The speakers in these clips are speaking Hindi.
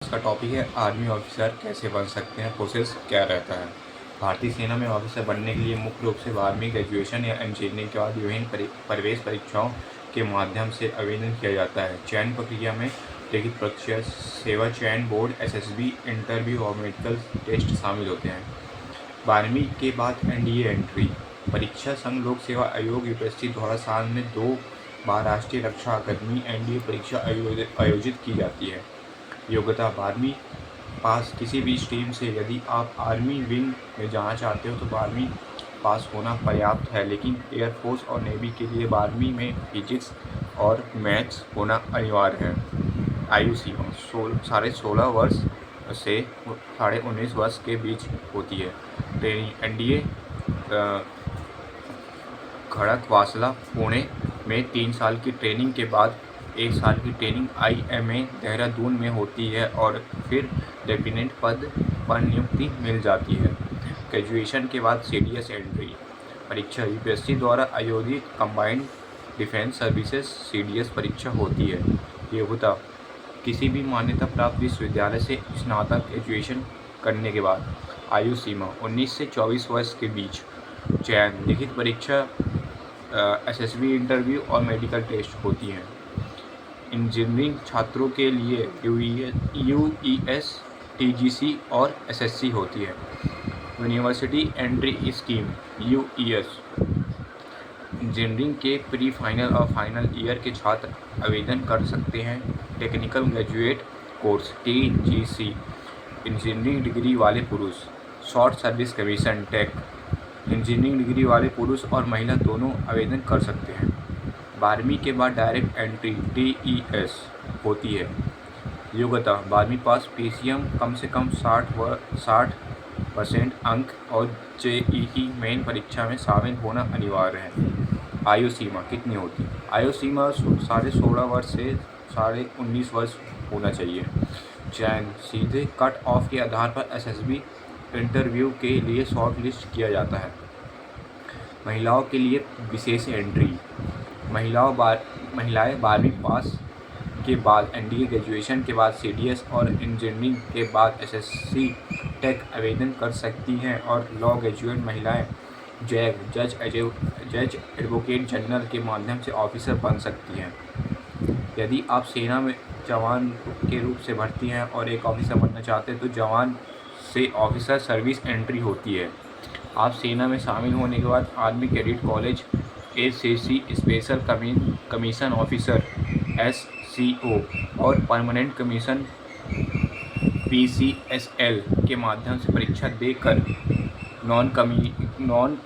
इसका टॉपिक है आर्मी ऑफिसर कैसे बन सकते हैं, प्रोसेस क्या रहता है। भारतीय सेना में ऑफिसर बनने के लिए मुख्य रूप से 12वीं ग्रेजुएशन या इंजीनियरिंग के बाद विभिन्न प्रवेश परीक्षाओं के माध्यम से आवेदन किया जाता है। चयन प्रक्रिया में लिखित परीक्षा, सेवा चयन बोर्ड, एसएसबी, इंटरव्यू और मेडिकल टेस्ट शामिल होते हैं। 12वीं के बाद एनडीए एंट्री परीक्षा संघ लोक सेवा आयोग यूपीएससी द्वारा साल में 2 बार राष्ट्रीय रक्षा अकादमी एनडीए परीक्षा आयोजित की जाती है। योग्यता 12वीं पास किसी भी स्ट्रीम से। यदि आप आर्मी विंग में जाना चाहते हो तो 12वीं पास होना पर्याप्त है, लेकिन एयरफोर्स और नेवी के लिए 12वीं में फिजिक्स और मैथ्स होना अनिवार्य है। आयु सीमा 16.5 वर्ष से 19.5 वर्ष के बीच होती है। ट्रेनिंग एनडीए खड़गवासला पुणे में 3 साल की ट्रेनिंग के बाद 1 साल की ट्रेनिंग आईएमए देहरादून में होती है और फिर लेफ्टिनेंट पद पर नियुक्ति मिल जाती है। ग्रेजुएशन के बाद सीडीएस एंट्री परीक्षा यूपीएससी द्वारा आयोजित कंबाइंड डिफेंस सर्विसेज सीडीएस परीक्षा होती है। योग्यता किसी भी मान्यता प्राप्त विश्वविद्यालय से स्नातक ग्रेजुएशन करने के बाद। आयु सीमा 19 से 24 वर्ष के बीच। चयन लिखित परीक्षा, एसएसबी इंटरव्यू और मेडिकल टेस्ट होती हैं। इंजीनियरिंग छात्रों के लिए यूईएस, टीजीसी और एसएससी होती है। University entry scheme UES engineering के प्री फाइनल और फाइनल ईयर के छात्र आवेदन कर सकते हैं। Technical graduate course TGC engineering degree वाले पुरुष। Short service commission tech engineering degree वाले पुरुष और महिला दोनों आवेदन कर सकते हैं। 12वीं के बाद डायरेक्ट एंट्री डीईएस होती है। योग्यता 12वीं पास, पीसीएम कम से कम 60% अंक और जेईई मेन परीक्षा में शामिल होना अनिवार्य है। आयु सीमा कितनी होती है? आयु सीमा 16.5 वर्ष से 19.5 वर्ष होना चाहिए। चयन सीधे कट ऑफ के आधार पर एसएसबी इंटरव्यू के लिए शॉर्ट लिस्ट किया जाता है। महिलाओं के लिए विशेष एंट्री महिलाएं 12वीं पास के बाद एनडीए ग्रेजुएशन के बाद सीडीएस और इंजीनियरिंग के बाद एसएससी टेक आवेदन कर सकती हैं और लॉ ग्रेजुएट महिलाएं जज एडवोकेट जनरल के माध्यम से ऑफिसर बन सकती हैं। यदि आप सेना में जवान के रूप से भर्ती हैं और एक ऑफिसर बनना चाहते हैं तो जवान से ऑफिसर सर्विस एंट्री होती है। आप सेना में शामिल होने के बाद army cadet college, ACC special commission officer SCO और परमानेंट कमीशन पीसीएसएल के माध्यम से परीक्षा देकर नॉन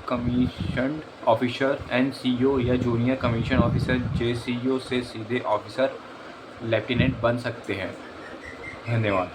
कमीशन्ड ऑफिसर एनसीओ या जूनियर कमीशन ऑफिसर जेसीओ से सीधे ऑफिसर लेफ्टिनेंट बन सकते हैं। धन्यवाद।